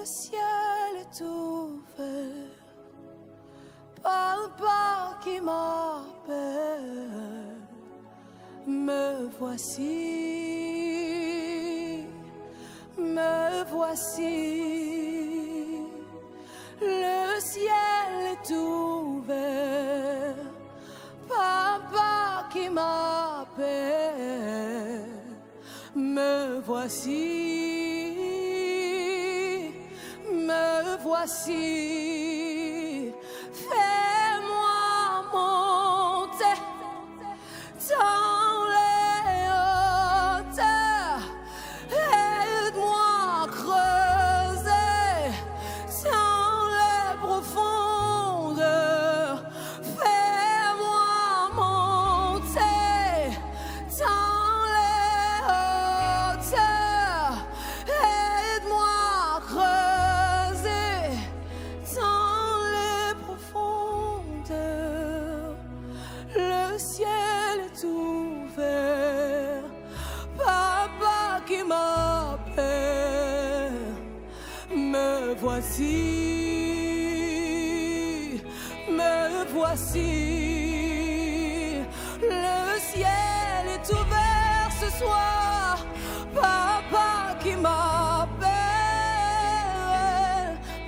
ciel est ouvert par un pas qui m'appelle. Me voici, me voici. Le ciel est ouvert par un pas qui m'appelle. Me voici, me voici. Fais-moi monter dans les hauteurs. Aide-moi à creuser dans les profondeurs. Fais-moi monter dans les hauteurs. Aide-moi à creuser dans les profondeurs. Le ciel est ouvert, Papa qui m'appelle. Me voici, me voici. Le ciel est ouvert ce soir, Papa qui m'appelle.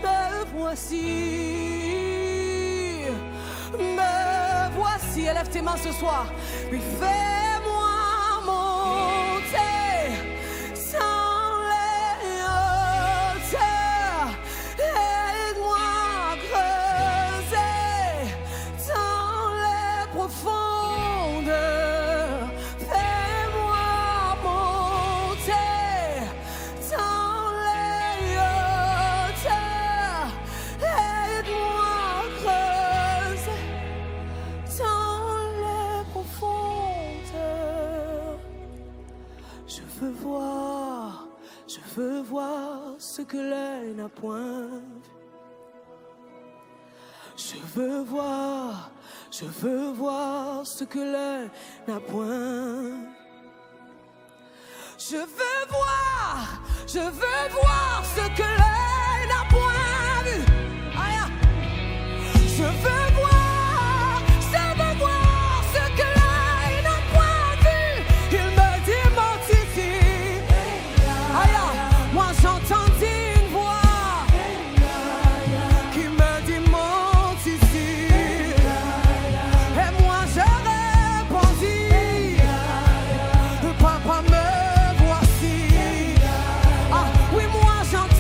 Me voici, me voici. Élève tes mains ce soir. Puis fais-moi monter sans les hauteurs. Aide-moi à creuser dans les profondeurs. Fais-moi monter dans les hauteurs. Aide-moi à creuser dans les profondeurs. Je veux voir ce que l'œil n'a point vu. Je veux voir ce que l'œil n'a point. Je veux voir ce que l'œil n'a point vu. Aïe. Je veux voir ce que l'œil n'a point vu. Il me dit monte ici. Aïe, moi j'entendis une voix qui me dit monte ici. Et moi je répondis, papa me voici. Ah oui, moi j'entends.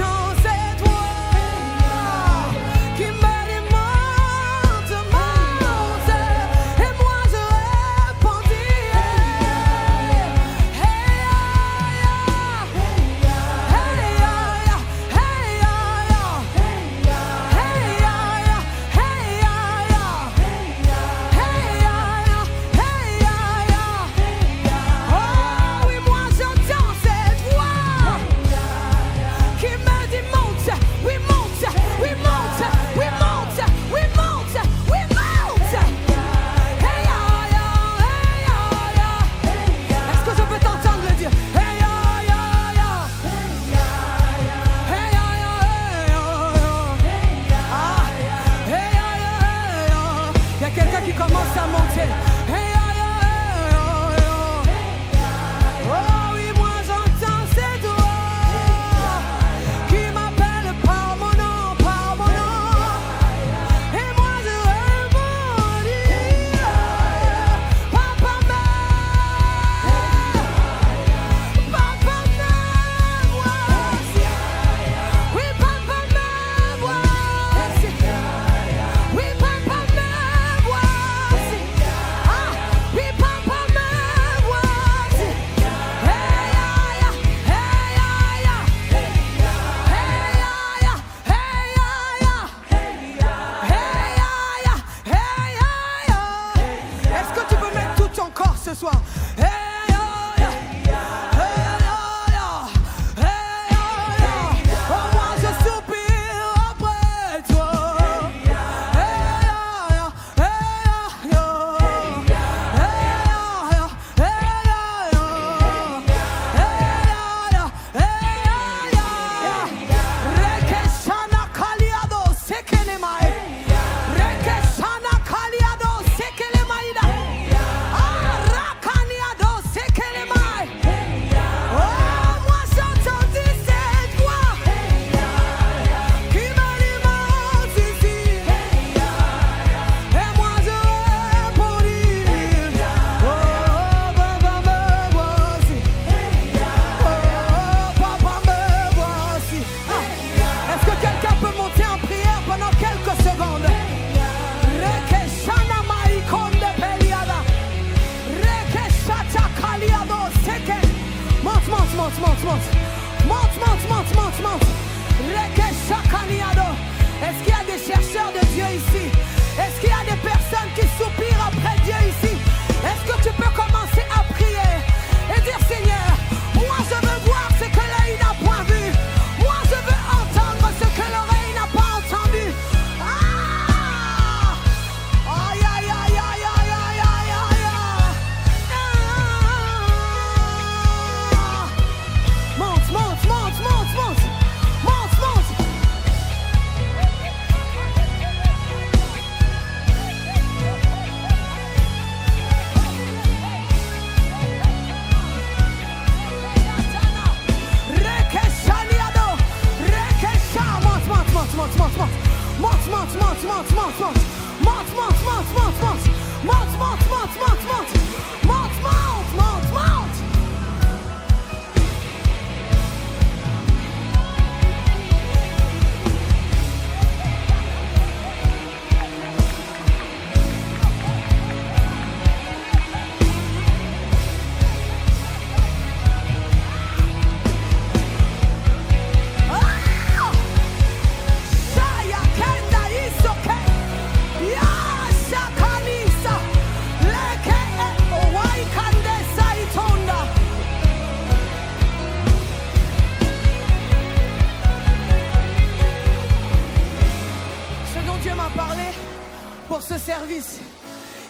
pour ce service.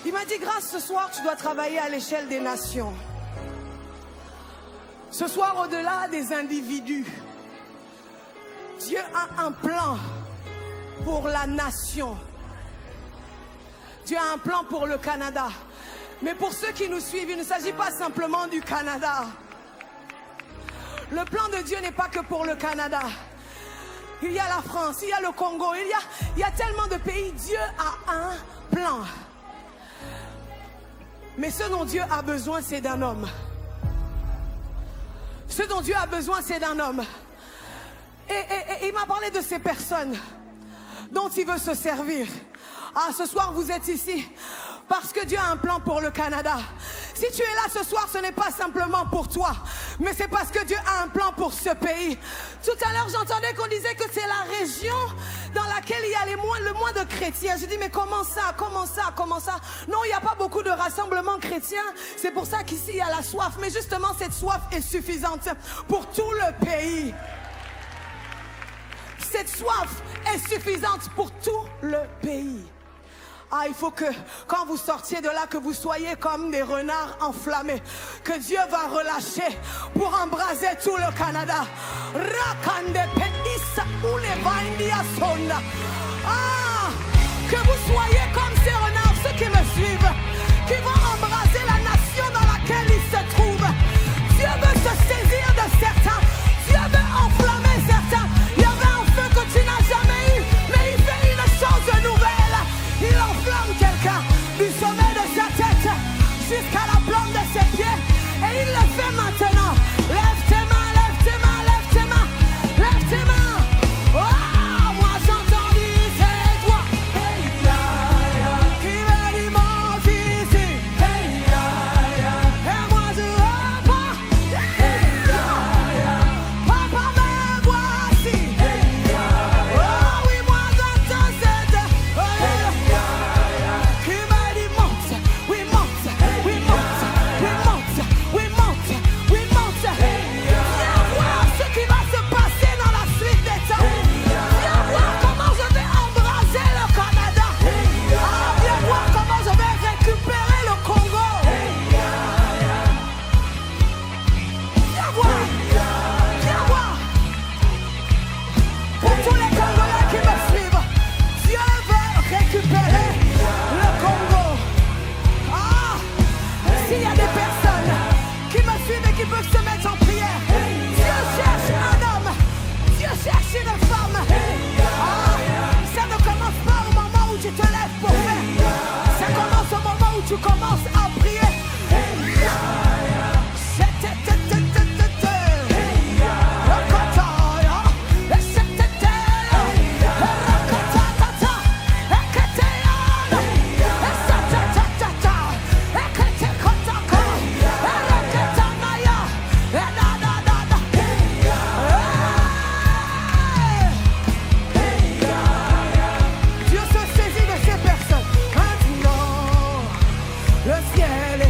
Il m'a dit, grâce, ce soir, tu dois travailler à l'échelle des nations. Ce soir, au-delà des individus, Dieu a un plan pour la nation. Dieu a un plan pour le Canada. Mais pour ceux qui nous suivent, il ne s'agit pas simplement du Canada. Le plan de Dieu n'est pas que pour le Canada. Il y a la France, il y a le Congo, il y a tellement de pays. Dieu a un plan. Mais ce dont Dieu a besoin, c'est d'un homme. Ce dont Dieu a besoin, c'est d'un homme. Et il m'a parlé de ces personnes dont il veut se servir. Ah, ce soir, vous êtes ici parce que Dieu a un plan pour le Canada. Si tu es là ce soir, ce n'est pas simplement pour toi, mais c'est parce que Dieu a un plan pour ce pays. Tout à l'heure, j'entendais qu'on disait que c'est la région dans laquelle il y a le moins de chrétiens. J'ai dit, mais comment ça? Non, il n'y a pas beaucoup de rassemblements chrétiens. C'est pour ça qu'ici, il y a la soif. Mais justement, cette soif est suffisante pour tout le pays. Cette soif est suffisante pour tout le pays. Ah, il faut que quand vous sortiez de là, que vous soyez comme des renards enflammés, que Dieu va relâcher pour embraser tout le Canada. Ah, que vous soyez comme ces renards, ceux qui me suivent, qui vont embraser la nation dans laquelle ils se trouvent. Dieu veut se saisir de certains, Dieu veut enflammer certains. Il y avait un feu que tu n'as jamais eu, mais il fait une chose nouvelle. Il enflamme quelqu'un du sommet de sa tête jusqu'à la plante de ses pieds. Et il le fait maintenant. Lève tes mains, lève tes mains, lève tes mains, lève tes mains. Oh, moi j'entends c'est toi qui m'alimente ici. Et moi je repars. Papa me voici. Oh oui, moi j'entends cette qui peuvent se mettre en prière. Dieu cherche un homme, Dieu cherche une femme. Ah, ça ne commence pas au moment où tu te lèves pour faire. Ça commence au moment où tu commences à prier. Le ciel est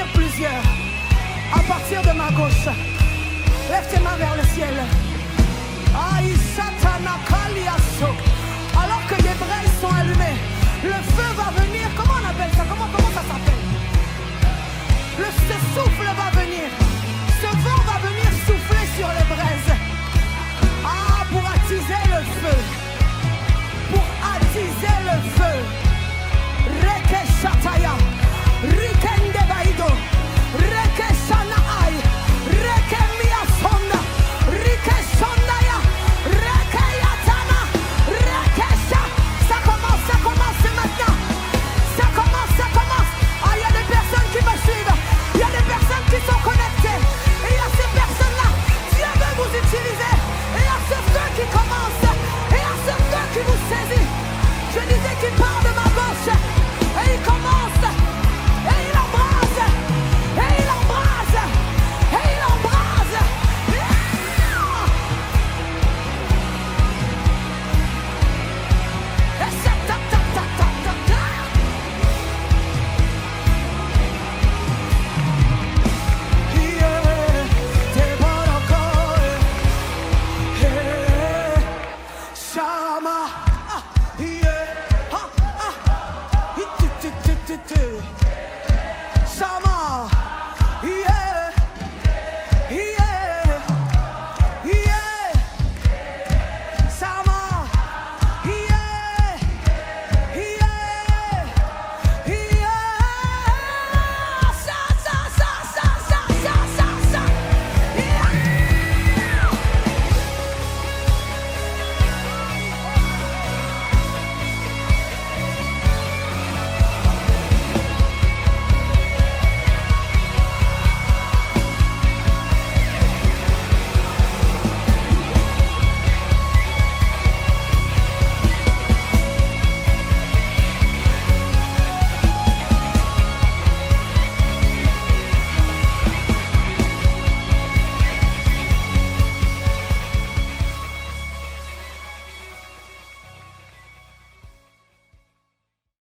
bénir plusieurs. À partir de ma gauche, lève tes mains vers le ciel. Aïe, Satana Kaliaso. Alors que les braises